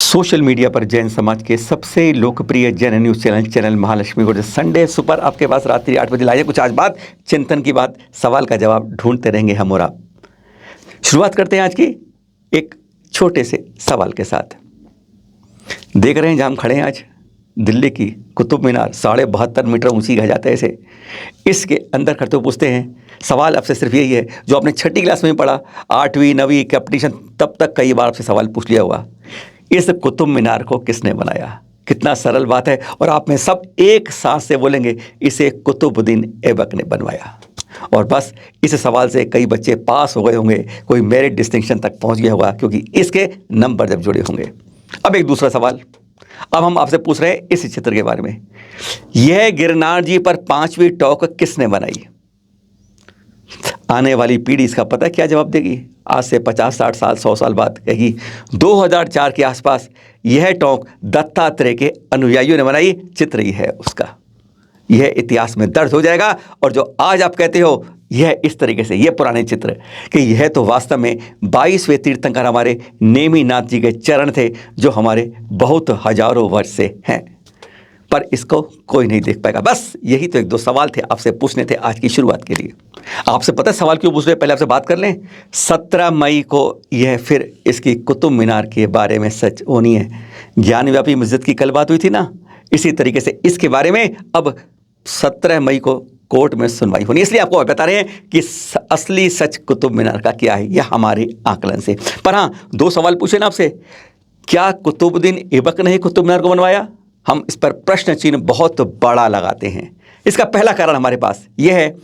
Social media पर जैन समाज के सबसे लोकप्रिय जैन न्यूज़ चैनल महालक्ष्मी गुरु संडे सुपर आपके पास रात्रि 8 बजे लाइए। कुछ आज बात, चिंतन की बात, सवाल का जवाब ढूंढते रहेंगे हम और आप। शुरुआत करते हैं आज की एक छोटे से सवाल के साथ। देख रहे हैं जहाँ हम खड़े हैं आज, दिल्ली की कुतुब मीनार 72.5 मीटर ऊंची कहा जाता है इसे। इसके अंदर खड़ते हुए पूछते हैं, सवाल आपसे सिर्फ यही है जो आपने छठी क्लास में पढ़ा, 8वीं 9वीं कंपटीशन तब तक कई बार आपसे सवाल पूछ लिया हुआ, इस कुतुब मीनार को किसने बनाया? कितना सरल बात है और आप में सब एक साथ से बोलेंगे इसे कुतुबुद्दीन ऐबक ने बनवाया। और बस इस सवाल से कई बच्चे पास हो गए होंगे, कोई मेरिट डिस्टिंक्शन तक पहुंच गया होगा क्योंकि इसके नंबर जब जुड़े होंगे। अब एक दूसरा सवाल, अब हम आपसे पूछ रहे हैं इस चित्र के बारे में। यह गिरनार जी पर 5वीं टॉक किसने बनाई? आने वाली पीढ़ी इसका पता क्या जवाब देगी? आज से 50 60 साल 100 साल बाद कहेगी 2004 के आसपास यह टोंक दत्तात्रेय के अनुयायियों ने बनाई। चित्र ही है उसका, यह इतिहास में दर्ज हो जाएगा। और जो आज आप कहते हो यह इस तरीके से, यह पुराने चित्र कि यह तो वास्तव में 22वें तीर्थंकर हमारे नेमिनाथ जी के चरण थे जो हमारे बहुत हजारों वर्ष से हैं, पर इसको कोई नहीं देख पाएगा। बस यही तो एक दो सवाल थे आपसे पूछने थे आज की शुरुआत के लिए। आपसे पता है सवाल क्यों पूछ रहे हैं? पहले आपसे बात कर लें। 17 मई को यह फिर इसकी कुतुब मीनार के बारे में सच होनी है। ज्ञानव्यापी मस्जिद की कल बात हुई थी ना, इसी तरीके से इसके बारे में अब 17 मई को कोर्ट में सुनवाई होनी। इसलिए आपको बता रहे हैं कि असली सच कुतुब मीनार का क्या है, यह हमारे आकलन से। पर हाँ, दो सवाल पूछे ना आपसे, क्या कुतुबुद्दीन ऐबक ने कुतुब मीनार को बनवाया? हम इस पर प्रश्न चिन्ह बहुत बड़ा लगाते हैं। इसका पहला कारण हमारे पास यह है,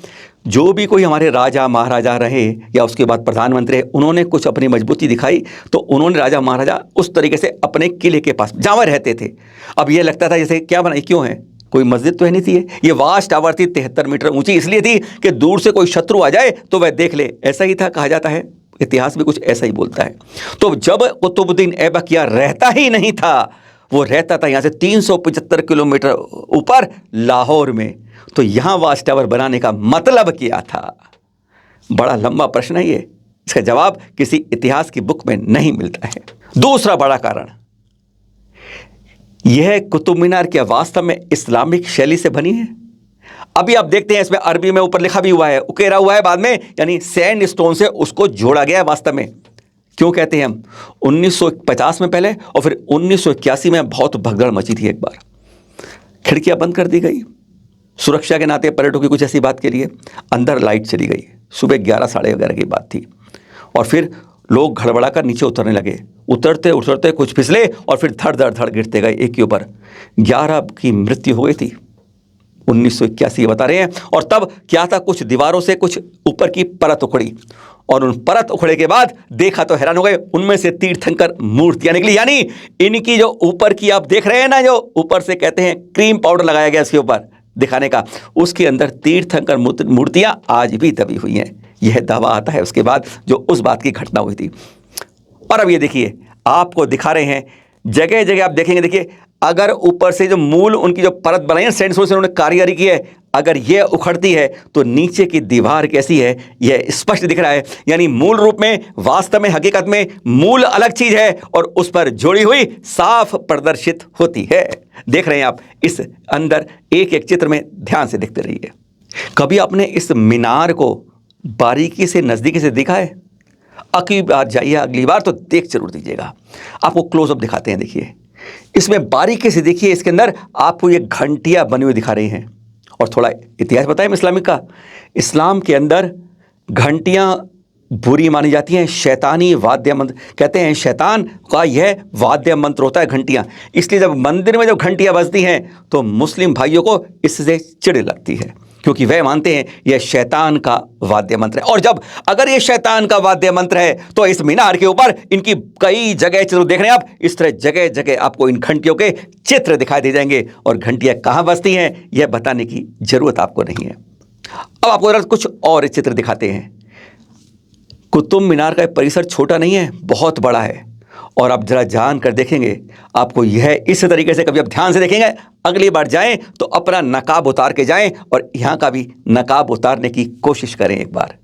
जो भी कोई हमारे राजा महाराजा रहे या उसके बाद प्रधानमंत्री, उन्होंने कुछ अपनी मजबूती दिखाई तो उन्होंने राजा महाराजा उस तरीके से अपने किले के पास जहाँ वह रहते थे। अब यह लगता था जैसे क्या बनाई, क्यों है, कोई मस्जिद तो है नहीं थी। ये वास्ट टावर थी 73 मीटर ऊंची, इसलिए थी कि दूर से कोई शत्रु आ जाए तो वह देख ले। ऐसा ही था, कहा जाता है, इतिहास भी कुछ ऐसा ही बोलता है। तो जब कुतुबुद्दीन ऐबक यहाँ रहता ही नहीं था, वो रहता था यहाँ से 375 किलोमीटर ऊपर लाहौर में, तो यहाँ वाच टावर बनाने का मतलब क्या था? बड़ा लंबा प्रश्न है ये, इसका जवाब किसी इतिहास की बुक में नहीं मिलता है। दूसरा बड़ा कारण, यह कुतुब मीनार क्या वास्तव में इस्लामिक शैली से बनी है? अभी आप देखते हैं इसमें अरबी में ऊपर लिखा भी हुआ है, उकेरा हुआ है बाद में, यानी सैंड स्टोन से उसको जोड़ा गया है वास्तव में। क्यों कहते हैं हम? 1950 में पहले और फिर 1981 में बहुत भगदड़ मची थी। एक बार खिड़कियां बंद कर दी गई सुरक्षा के नाते, पर्यटकों की कुछ ऐसी बात के लिए। अंदर लाइट चली गई, सुबह 11 साढ़े 11 की बात थी। और फिर लोग घड़बड़ा कर नीचे उतरने लगे, उतरते उतरते कुछ फिसले और फिर धड़ धड़ धड़ गिरते गए एक के ऊपर। 11 की मृत्यु हो गई थी। 1981 बता रहे हैं। और तब क्या था, कुछ दीवारों से कुछ ऊपर की परत उखड़ी और उन परत उखड़े के बाद देखा तो हैरान हो गए, उनमें से तीर्थंकर मूर्तियां निकली। यानी इनकी जो ऊपर की आप देख रहे हैं ना, जो ऊपर से कहते हैं क्रीम पाउडर लगाया गया इसके ऊपर दिखाने का, उसके अंदर तीर्थंकर मूर्तियां आज भी दबी हुई हैं। यह दावा आता है उसके बाद जो उस बात की घटना हुई थी। और अब ये देखिए, आपको दिखा रहे हैं जगह जगह आप देखेंगे, देखिए अगर ऊपर से जो मूल उनकी जो परत बनाई है सैंडस्टोन से उन्होंने कारीगरी की है, अगर यह उखड़ती है तो नीचे की दीवार कैसी है यह स्पष्ट दिख रहा है। यानी मूल रूप में, वास्तव में, हकीकत में मूल अलग चीज है और उस पर जोड़ी हुई साफ प्रदर्शित होती है। देख रहे हैं आप इस अंदर एक एक चित्र में, ध्यान से देखते रहिए। कभी आपने इस मीनार को बारीकी से नजदीकी से देखा है? अगली बार जाइए, अगली बार तो देख जरूर दीजिएगा। आपको क्लोजअप दिखाते हैं, देखिए इसमें बारीकी से देखिए। इसके अंदर आपको ये घंटियां बनी हुई दिखा रही हैं। और थोड़ा इतिहास बताएं इस्लामिक का। इस्लाम के अंदर घंटियां बुरी मानी जाती हैं, शैतानी वाद्य मंत्र, कहते हैं शैतान का यह वाद्य मंत्र होता है घंटियां। इसलिए जब मंदिर में जब घंटियां बजती हैं तो मुस्लिम भाइयों को इससे चिढ़ लगती है, क्योंकि वह मानते हैं यह शैतान का वाद्य मंत्र है। और जब अगर यह शैतान का वाद्य मंत्र है तो इस मीनार के ऊपर इनकी कई जगह चित्र देख रहे हैं आप, इस तरह जगह जगह आपको इन घंटियों के चित्र दिखाई दे जाएंगे। और घंटियां कहां बजती हैं यह बताने की जरूरत आपको नहीं है। अब आपको कुछ और चित्र दिखाते हैं। कुतुब मीनार का परिसर छोटा नहीं है, बहुत बड़ा है। और आप जरा जान कर देखेंगे आपको यह इस तरीके से, कभी आप ध्यान से देखेंगे, अगली बार जाएं तो अपना नकाब उतार के जाएं और यहाँ का भी नकाब उतारने की कोशिश करें एक बार।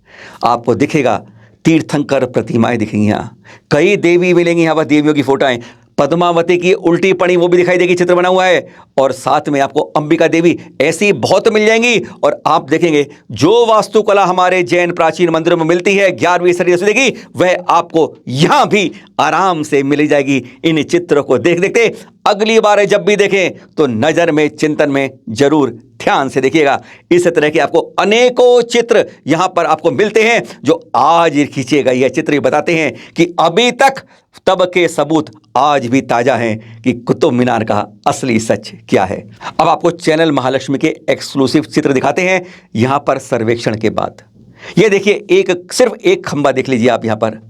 आपको दिखेगा तीर्थंकर प्रतिमाएं दिखेंगी, यहाँ कई देवी मिलेंगी, यहाँ पर देवियों की फोटोएं। पद्मावती की उल्टी पड़ी वो भी दिखाई देगी, चित्र बना हुआ है। और साथ में आपको अंबिका देवी, ऐसी बहुत मिल जाएंगी। और आप देखेंगे जो वास्तुकला हमारे जैन प्राचीन मंदिरों में मिलती है 11वीं सदी से देखी, वह आपको यहां भी आराम से मिल जाएगी। इन चित्रों को देख देखते अगली बार जब भी देखें तो नजर में, चिंतन में जरूर ध्यान से देखिएगा। इस तरह के आपको अनेकों चित्र यहां पर आपको मिलते हैं जो आज खींचे गए। यह चित्र बताते हैं कि अभी तक तब के सबूत आज भी ताजा हैं कि कुतुब मीनार का असली सच क्या है। अब आपको चैनल महालक्ष्मी के एक्सक्लूसिव चित्र दिखाते हैं यहां पर सर्वेक्षण के बाद। यह देखिए, सिर्फ एक खंबा देख लीजिए आप यहां पर।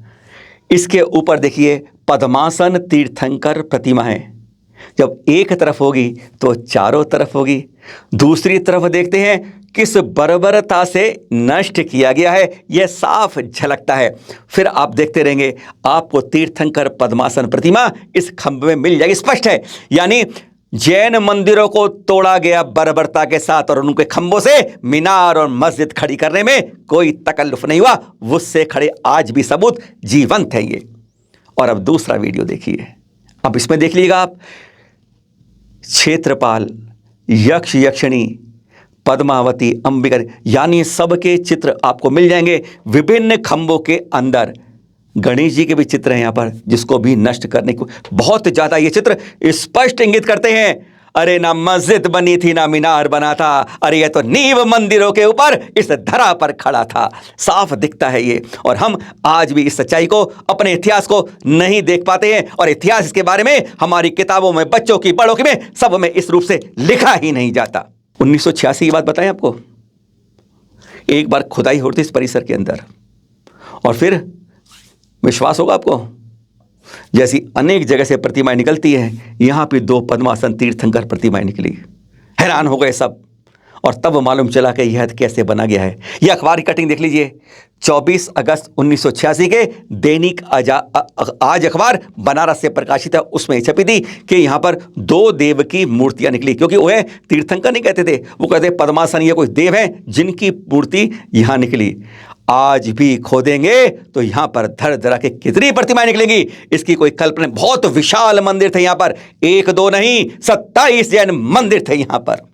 इसके ऊपर देखिए पद्मासन तीर्थंकर प्रतिमा है। जब एक तरफ होगी तो चारों तरफ होगी। दूसरी तरफ देखते हैं किस बर्बरता से नष्ट किया गया है, यह साफ झलकता है। फिर आप देखते रहेंगे आपको तीर्थंकर पद्मासन प्रतिमा इस खंभे में मिल जाएगी, स्पष्ट है। यानी जैन मंदिरों को तोड़ा गया बर्बरता के साथ और उनके खंभों से मीनार और मस्जिद खड़ी करने में कोई तकल्लुफ नहीं हुआ। उससे खड़े आज भी सबूत जीवंत है ये। और अब दूसरा वीडियो देखिए। अब इसमें देख लीजिएगा आप, क्षेत्रपाल, यक्ष यक्षिणी, पद्मावती, अंबिका, यानी सबके चित्र आपको मिल जाएंगे। विभिन्न खंभों के अंदर गणेश जी के भी चित्र हैं यहां पर, जिसको भी नष्ट करने को बहुत ज्यादा ये चित्र स्पष्ट इंगित करते हैं। अरे ना मस्जिद बनी थी ना मीनार बना था, अरे ये तो नींव मंदिरों के ऊपर इस धरा पर खड़ा था। साफ दिखता है ये। और हम आज भी इस सच्चाई को, अपने इतिहास को नहीं देख पाते हैं। और इतिहास इसके बारे में हमारी किताबों में, बच्चों की, बड़ों की में, सब में इस रूप से लिखा ही नहीं जाता। 1986 की बात बताएं आपको। एक बार खुदाई होती इस परिसर के अंदर और फिर विश्वास होगा आपको, जैसी अनेक जगह से प्रतिमाएं निकलती हैं, यहां पे 2 पद्मासन तीर्थंकर प्रतिमाएं निकली। हैरान हो गए सब। और तब मालूम चला कि यह कैसे बना गया है। यह अखबार की कटिंग देख लीजिए। 24 अगस्त 1986 के दैनिक आज अखबार बनारस से प्रकाशित है, उसमें छपी थी कि यहां पर 2 देव की मूर्तियां निकली। क्योंकि वह तीर्थंकर नहीं कहते थे, वो कहते पद्मासन, ये कोई देव हैं जिनकी मूर्ति यहां निकली। आज भी खोदेंगे तो यहां पर धड़ धड़ा के कितनी प्रतिमाएं निकलेंगी, इसकी कोई कल्पना। बहुत विशाल मंदिर थे यहां पर, 1-2 नहीं 27 जैन मंदिर थे यहां पर।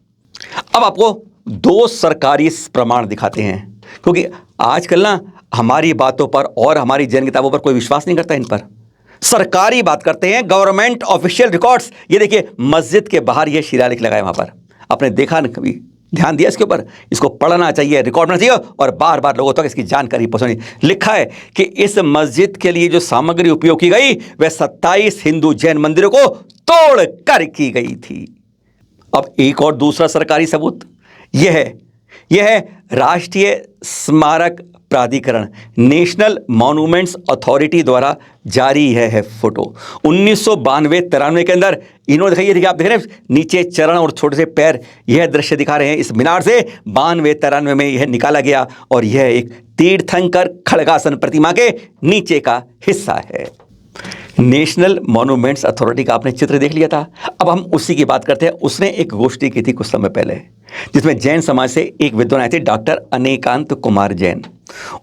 अब आपको 2 सरकारी प्रमाण दिखाते हैं, क्योंकि आजकल ना हमारी बातों पर और हमारी जैन किताबों पर कोई विश्वास नहीं करता। इन पर सरकारी बात करते हैं, गवर्नमेंट ऑफिशियल रिकॉर्ड्स। ये देखिए मस्जिद के बाहर ये शिलालेख लगाए वहां पर, आपने देखा ना कभी, ध्यान दिया इसके ऊपर? इसको पढ़ना चाहिए, रिकॉर्ड होना चाहिए और बार बार लोगों तक इसकी जानकारी पहुंचानी। लिखा है कि इस मस्जिद के लिए जो सामग्री उपयोग की गई वह 27 हिंदू जैन मंदिरों को तोड़ कर की गई थी। अब एक और दूसरा सरकारी सबूत यह है राष्ट्रीय स्मारक प्राधिकरण, नेशनल मॉन्यूमेंट्स अथॉरिटी द्वारा जारी है फोटो। 1992-93 के अंदर इन्होंने दिखाई, देखिए आप देख रहे हैं नीचे चरण और छोटे से पैर, यह दृश्य दिखा रहे हैं इस मीनार से। 92-93 में यह निकाला गया और यह एक तीर्थंकर खड़गासन प्रतिमा के नीचे का हिस्सा है। नेशनल मॉन्यूमेंट्स अथॉरिटी का आपने चित्र देख लिया था। अब हम उसी की बात करते हैं। उसने एक गोष्ठी की थी कुछ समय पहले, जिसमें जैन समाज से एक विद्वान आए थे, डॉक्टर अनेकांत कुमार जैन।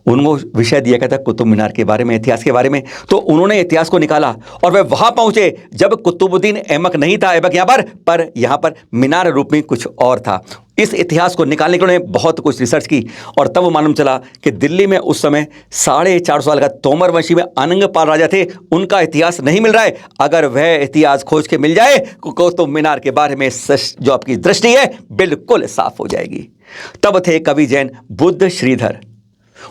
उनको विषय दिया गया था कुतुब मीनार के बारे में, इतिहास के बारे में। तो उन्होंने इतिहास को निकाला और वे वहां पहुंचे जब कुतुबुद्दीन ऐबक नहीं था, ऐबक यहाँ पर यहाँ पर मीनार रूप में कुछ और था। इस इतिहास को निकालने के लिए उन्होंने बहुत कुछ रिसर्च की और तब मालूम चला कि दिल्ली में उस समय 450 साल का तोमर वंशी में अनंगपाल राजा थे, उनका इतिहास नहीं मिल रहा है। अगर वह इतिहास खोज के मिल जाए कुतुब मीनार के बारे में जो आपकी दृष्टि है बिल्कुल साफ हो जाएगी। तब थे कवि जैन बुद्ध श्रीधर,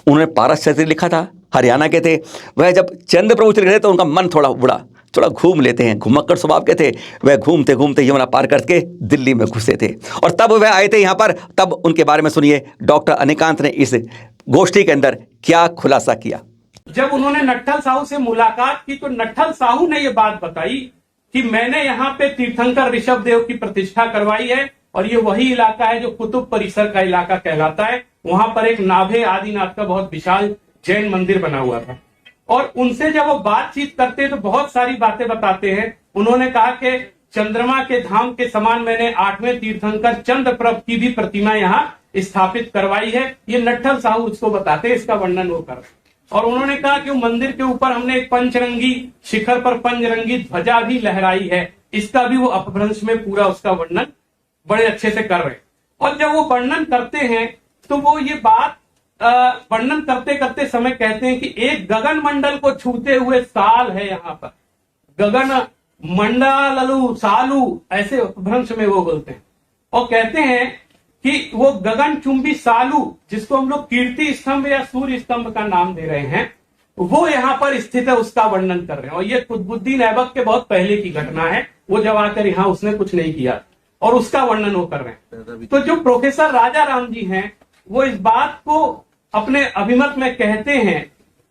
उन्होंने पारस चरित्र लिखा था, हरियाणा के थे। वह जब चंद्र प्रभु चले गए तो उनका मन थोड़ा उबड़ा, थोड़ा घूम लेते हैं, घुमक्कड़ स्वभाव के थे। वह घूमते घूमते यमुना पार करके दिल्ली में घुसे थे और तब वह आए थे यहाँ पर। तब उनके बारे में सुनिए डॉक्टर अनेकांत ने इस गोष्ठी के अंदर क्या खुलासा किया। जब उन्होंने नट्ठल साहू से मुलाकात की तो नट्ठल साहू ने यह बात बताई कि मैंने यहाँ पे तीर्थंकर ऋषभ देव की प्रतिष्ठा करवाई है और ये वही इलाका है जो कुतुब परिसर का इलाका कहलाता है। वहां पर एक नाभे आदिनाथ का बहुत विशाल जैन मंदिर बना हुआ था और उनसे जब वो बातचीत करते तो बहुत सारी बातें बताते हैं। उन्होंने कहा कि चंद्रमा के धाम के समान मैंने 8वें तीर्थंकर चंद्रप्रभ की भी प्रतिमा यहाँ स्थापित करवाई है। ये नट्ठल साहू उसको बताते हैं, इसका वर्णन वो कर। और उन्होंने कहा कि वो मंदिर के ऊपर हमने एक पंचरंगी शिखर पर पंचरंगी ध्वजा भी लहराई है। इसका भी वो अपभ्रंश में पूरा उसका वर्णन बड़े अच्छे से कर रहे हैं। और जब वो वर्णन करते हैं तो वो ये बात वर्णन करते करते समय कहते हैं कि एक गगन मंडल को छूते हुए साल है यहाँ पर, गगन मंडलु सालू, ऐसे अपभ्रंश में वो बोलते हैं। और कहते हैं कि वो गगन चुंबी सालू, जिसको हम लोग कीर्ति स्तंभ या सूर्य स्तंभ का नाम दे रहे हैं, वो यहाँ पर स्थित है, उसका वर्णन कर रहे हैं। और ये कुतुबुद्दीन ऐबक के बहुत पहले की घटना है, वो जब आकर यहाँ उसने कुछ नहीं किया और उसका वर्णन वो कर रहे हैं। तो जो प्रोफेसर राजा राम जी हैं वो इस बात को अपने अभिमत में कहते हैं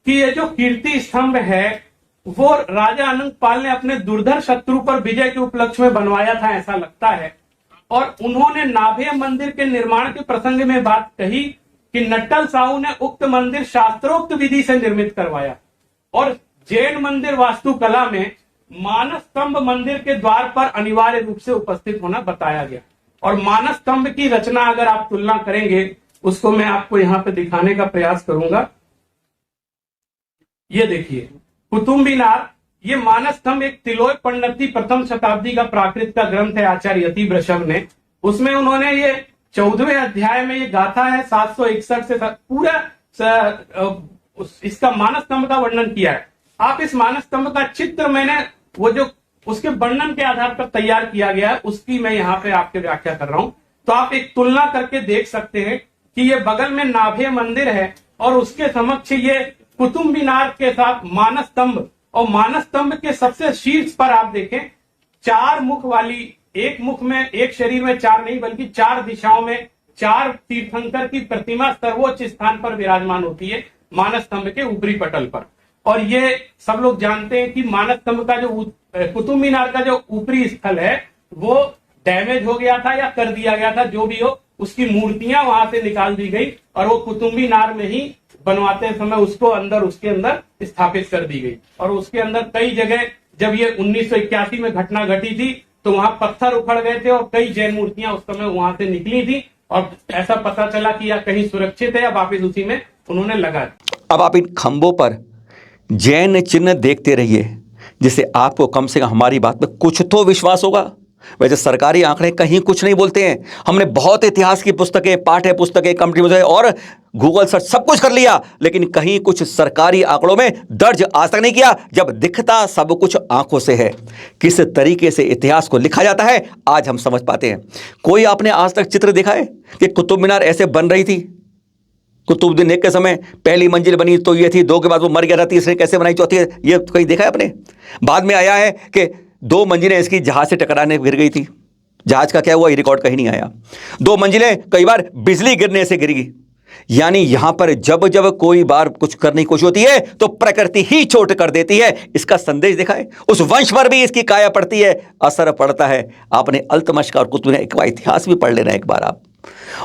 कि ये जो कीर्ति स्तंभ है वो राजा अनंग पाल ने अपने दुर्धर शत्रु पर विजय के उपलक्ष्य में बनवाया था, ऐसा लगता है। और उन्होंने नाभे मंदिर के निर्माण के प्रसंग में बात कही कि नट्टल साहू ने उक्त मंदिर शास्त्रोक्त विधि से निर्मित करवाया। और जैन मंदिर वास्तुकला में मानस स्तंभ मंदिर के द्वार पर अनिवार्य रूप से उपस्थित होना बताया गया। और मानस स्तंभ की रचना अगर आप तुलना करेंगे, उसको मैं आपको यहाँ पे दिखाने का प्रयास करूंगा। ये देखिए कुतुब मीनार, ये मानस स्तंभ एक तिलोय पंडिती प्रथम शताब्दी का प्राकृत का ग्रंथ है आचार्य यतिवृषभ ने। उसमें उन्होंने ये 14वें अध्याय में ये गाथा है 761 से पूरा इसका मानस स्तंभ का वर्णन किया है। आप इस मानस स्तंभ का चित्र मैंने वो जो उसके वर्णन के आधार पर तैयार किया गया है, उसकी मैं यहाँ पे आपके व्याख्या कर रहा हूं। तो आप एक तुलना करके देख सकते हैं कि ये बगल में नाभे मंदिर है और उसके समक्ष ये कुतुब मीनार के साथ मानस स्तंभ, और मानस स्तंभ के सबसे शीर्ष पर आप देखें 4 मुख वाली, एक मुख में, एक शरीर में 4 नहीं बल्कि 4 दिशाओं में 4 तीर्थंकर की प्रतिमा सर्वोच्च स्थान पर विराजमान होती है मानस स्तंभ के ऊपरी पटल पर। और ये सब लोग जानते हैं कि मानस स्तंभ का जो कुतुब मीनार का जो ऊपरी स्थल है वो डैमेज हो गया था या कर दिया गया था, जो भी हो, उसकी मूर्तियां वहां से निकाल दी गई और वो कुतुब मीनार में ही बनवाते समय उसको अंदर, उसके अंदर स्थापित कर दी गई। और उसके अंदर कई जगह जब ये 1981 में घटना घटी थी तो वहां पत्थर उखड़ गए थे और कई जैन मूर्तियां उस समय वहां से निकली थी और ऐसा पता चला कि या कहीं सुरक्षित है या वापिस उसी में उन्होंने लगा। अब आप इन खंभों पर जैन चिन्ह देखते रहिए, जिससे आपको कम से कम हमारी बात में कुछ तो विश्वास होगा। वैसे सरकारी आंकड़े कहीं कुछ नहीं बोलते हैं। हमने बहुत इतिहास की पुस्तकें, पाठ्य पुस्तकें, कंप्यूटर पुस्तकें और गूगल सर्च सब कुछ कर लिया, लेकिन कहीं कुछ सरकारी आंकड़ों में दर्ज आज तक नहीं किया। जब दिखता सब कुछ आंखों से है, किस तरीके से इतिहास को लिखा जाता है आज हम समझ पाते हैं। कोई आपने आज तक चित्र देखा है कि कुतुब मीनार ऐसे बन रही थी? कुतुबुद्दीन एक के समय पहली मंजिल बनी तो ये थी, 2 के बाद वो मर गया था, तीसरे कैसे बनाई, चौथी, ये कहीं देखा है आपने? बाद में आया है कि 2 मंजिलें इसकी जहाज से टकराने गिर गई थी। जहाज का क्या हुआ ये रिकॉर्ड कहीं नहीं आया। 2 मंजिलें कई बार बिजली गिरने से गिरी। यानी यहां पर जब जब कोई बार कुछ करने की कोशिश होती है तो प्रकृति ही चोट कर देती है। इसका संदेश देखा है, उस वंश पर भी इसकी काया पड़ती है, असर पड़ता है। आपने अल्तमश का और कुतुब एक बार इतिहास भी पढ़ लेना एक बार आप।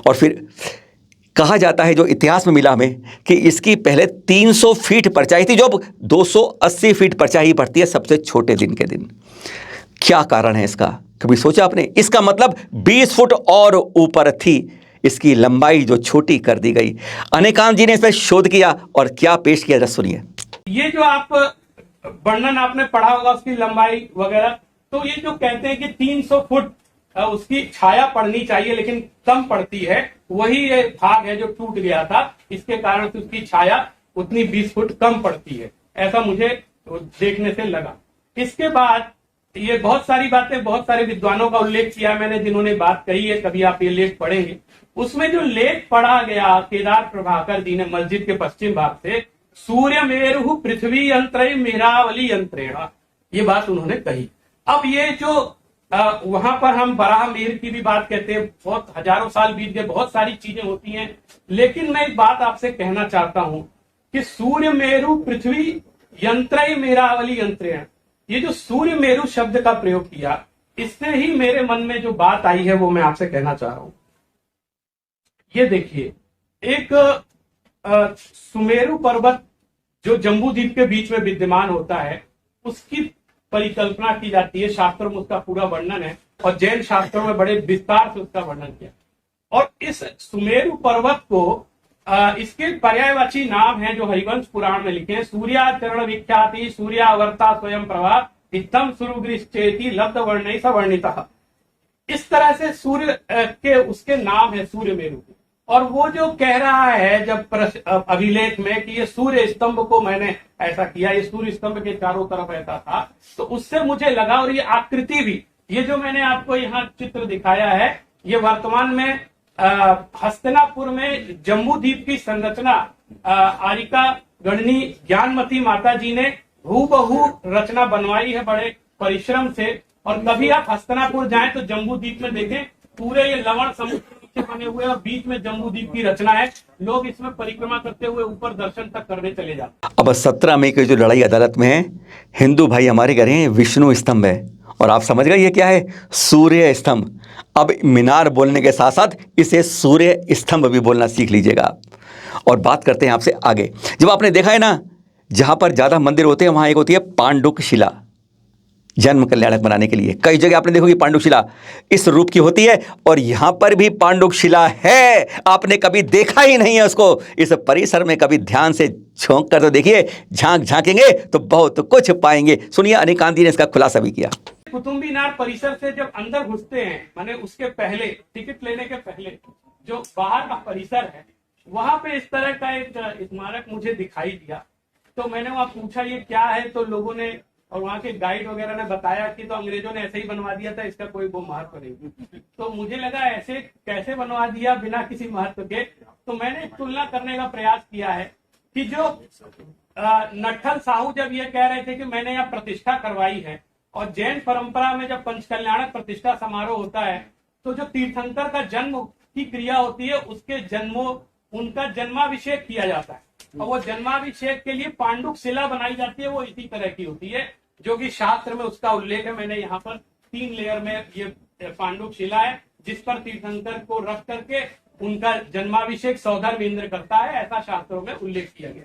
और फिर कहा जाता है जो इतिहास में मिला हमें कि इसकी पहले 300 फीट परछाई थी, जो अब 280 फीट परछाई पड़ती है सबसे छोटे दिन के दिन। क्या कारण है इसका, कभी सोचा आपने? इसका मतलब 20 फुट और ऊपर थी, इसकी लंबाई जो छोटी कर दी गई। अनेकांत जी ने इस पर शोध किया और क्या पेश किया, जरा सुनिए। ये जो आप वर्णन आपने पढ़ा होगा उसकी लंबाई वगैरह, तो ये जो कहते हैं कि 300 फुट उसकी छाया पड़नी चाहिए लेकिन कम पड़ती है, वही ये भाग है जो टूट गया था। इसके कारण से उसकी छाया उतनी 20 फुट कम पड़ती है, ऐसा मुझे देखने से लगा। इसके बाद ये बहुत सारी बातें, बहुत सारे विद्वानों का उल्लेख किया मैंने जिन्होंने बात कही है, कभी आप ये लेख पढ़ेंगे। उसमें जो लेख पढ़ा गया केदार प्रभाकर जी ने मस्जिद के पश्चिम भाग से, सूर्य मेरु पृथ्वी यंत्र मेरावली यंत्रेणा, ये बात उन्होंने कही। अब ये जो वहां पर हम बराह मीर की भी बात कहते हैं, बहुत हजारों साल बीत गए, बहुत सारी चीजें होती हैं, लेकिन मैं एक बात आपसे कहना चाहता हूं कि सूर्य मेरु पृथ्वी यंत्र मेरावली यंत्रेण, ये जो सूर्य मेरु शब्द का प्रयोग किया, इससे ही मेरे मन में जो बात आई है वो मैं आपसे कहना चाह रहा हूं। ये देखिए, एक सुमेरु पर्वत जो जम्बू द्वीप के बीच में विद्यमान होता है, उसकी परिकल्पना की जाती है। शास्त्रों में उसका पूरा वर्णन है और जैन शास्त्रों में बड़े विस्तार से उसका वर्णन किया। और इस सुमेरु पर्वत को इसके पर्यायवाची नाम हैं जो हरिवंश पुराण में लिखे हैं। सूर्याचरण विख्याति सूर्यावर्ता स्वयं प्रभा इत्थम सुरुग्रिश्चेति लब्ध वर्णै सवर्णितः। इस तरह से सूर्य के उसके नाम है सूर्य मेरु। और वो जो कह रहा है जब अभिलेख में कि ये सूर्य स्तंभ को मैंने ऐसा किया, ये सूर्य स्तंभ के चारों तरफ ऐसा था, तो उससे मुझे लगा, और ये आकृति भी, ये जो मैंने आपको यहाँ चित्र दिखाया है, ये वर्तमान में हस्तिनापुर में जम्बूद्वीप की संरचना आरिका गणनी ज्ञानमती माता जी ने हूबहू रचना बनवाई है बड़े परिश्रम से। और कभी आप हस्तिनापुर जाएं तो जम्बूद्वीप में देखें, पूरे ये लवण समुद्र बने हुए और बीच में जम्बूद्वीप की रचना है। लोग इसमें परिक्रमा करते हुए ऊपर दर्शन तक करने चले जाते। अब 17 मई की जो लड़ाई अदालत में है, हिंदू भाई हमारे कह रहे हैं विष्णु स्तंभ है, और आप समझ गए ये क्या है, सूर्य स्तंभ। अब मीनार बोलने के साथ साथ इसे सूर्य स्तंभ भी बोलना सीख लीजिएगा। और बात करते हैं आपसे आगे। जब आपने देखा है ना, जहां पर ज्यादा मंदिर होते हैं वहां एक होती है पांडुक शिला, जन्म कल्याणक बनाने के लिए। कई जगह आपने देखोगे पांडुक शिला इस रूप की होती है, और यहां पर भी पांडुक शिला है। आपने कभी देखा ही नहीं है उसको। इस परिसर में कभी ध्यान से झोंक कर तो देखिए, झांकेंगे तो बहुत कुछ पाएंगे। सुनिए, अनिकांत जी ने इसका खुलासा भी किया। कुतुब मीनार परिसर से जब अंदर घुसते हैं, माने उसके पहले, टिकट लेने के पहले जो बाहर का परिसर है, वहां पे इस तरह का एक स्मारक मुझे दिखाई दिया। तो मैंने वहां पूछा ये क्या है, तो लोगों ने और वहां के गाइड वगैरह ने बताया कि तो अंग्रेजों ने ऐसे ही बनवा दिया था, इसका कोई वो महत्व नहीं। तो मुझे लगा ऐसे कैसे बनवा दिया बिना किसी महत्व के। तो मैंने तुलना करने का प्रयास किया है कि जो नट्ठल साहू जब ये कह रहे थे कि मैंने यहाँ प्रतिष्ठा करवाई है, और जैन परंपरा में जब पंचकल्याणक प्रतिष्ठा समारोह होता है तो जो तीर्थंकर का जन्म की क्रिया होती है, उसके उनका जन्माभिषेक किया जाता है। और वो जन्माभिषेक के लिए पांडुक शिला बनाई जाती है, वो इसी तरह की होती है, जो कि शास्त्र में उसका उल्लेख है। मैंने यहाँ पर 3 लेयर में ये पांडुक शिला है, जिस पर तीर्थंकर को रख करके उनका जन्माभिषेक सौधर्मेंद्र करता है, ऐसा शास्त्रों में उल्लेख किया गया।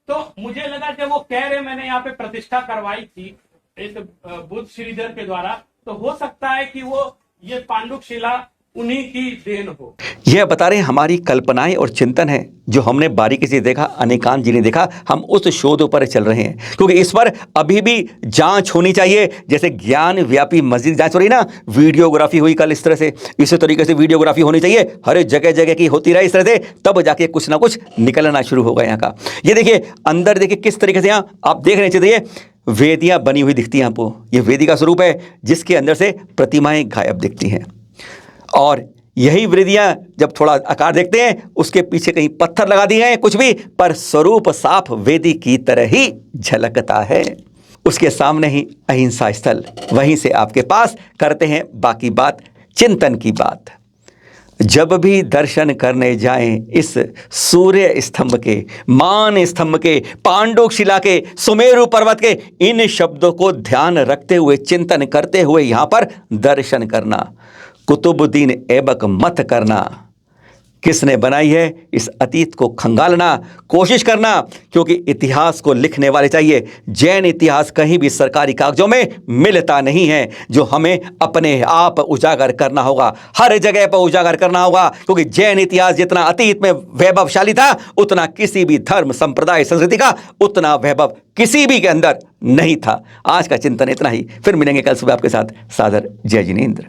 तो मुझे लगा जब वो कह रहे मैंने यहाँ पे प्रतिष्ठा करवाई थी इस बुद्ध श्रीधर के द्वारा, तो हो सकता है कि वो ये पांडुक शिला उन्हीं की देन हो। यह बता रहे हैं हमारी कल्पनाएं और चिंतन है जो हमने बारीकी से देखा, अनिकांत जी ने देखा। हम उस शोध पर चल रहे हैं, क्योंकि इस पर अभी भी जांच होनी चाहिए। जैसे ज्ञान व्यापी मस्जिद जांच हो रही ना, वीडियोग्राफी हुई कल, इस तरह से इसी तरीके से वीडियोग्राफी होनी चाहिए, हर जगह जगह की होती रहे इस तरह से, तब जाके कुछ ना कुछ निकलना शुरू होगा यहाँ का। ये देखिए अंदर, देखिए किस तरीके से यहाँ आप देख रहे चाहिए वेदियां बनी हुई दिखती हैं आपको। ये वेदी का स्वरूप है जिसके अंदर से प्रतिमाएं गायब दिखती हैं, और यही वेदियां जब थोड़ा आकार देखते हैं उसके पीछे कहीं पत्थर लगा दिए हैं कुछ भी, पर स्वरूप साफ वेदी की तरह ही झलकता है। उसके सामने ही अहिंसा स्थल, वहीं से आपके पास करते हैं बाकी बात, चिंतन की बात। जब भी दर्शन करने जाएं इस सूर्य स्तंभ के, मान स्तंभ के, पांडुक शिला के, सुमेरु पर्वत के, इन शब्दों को ध्यान रखते हुए, चिंतन करते हुए यहां पर दर्शन करना। कुतुबुद्दीन ऐबक मत करना। किसने बनाई है, इस अतीत को खंगालना, कोशिश करना, क्योंकि इतिहास को लिखने वाले चाहिए। जैन इतिहास कहीं भी सरकारी कागजों में मिलता नहीं है, जो हमें अपने आप उजागर करना होगा, हर जगह पर उजागर करना होगा। क्योंकि जैन इतिहास जितना अतीत में वैभवशाली था, उतना किसी भी धर्म, संप्रदाय, संस्कृति का उतना वैभव किसी भी के अंदर नहीं था। आज का चिंतन इतना ही, फिर मिलेंगे कल सुबह आपके साथ। सादर जय जिनेंद्र।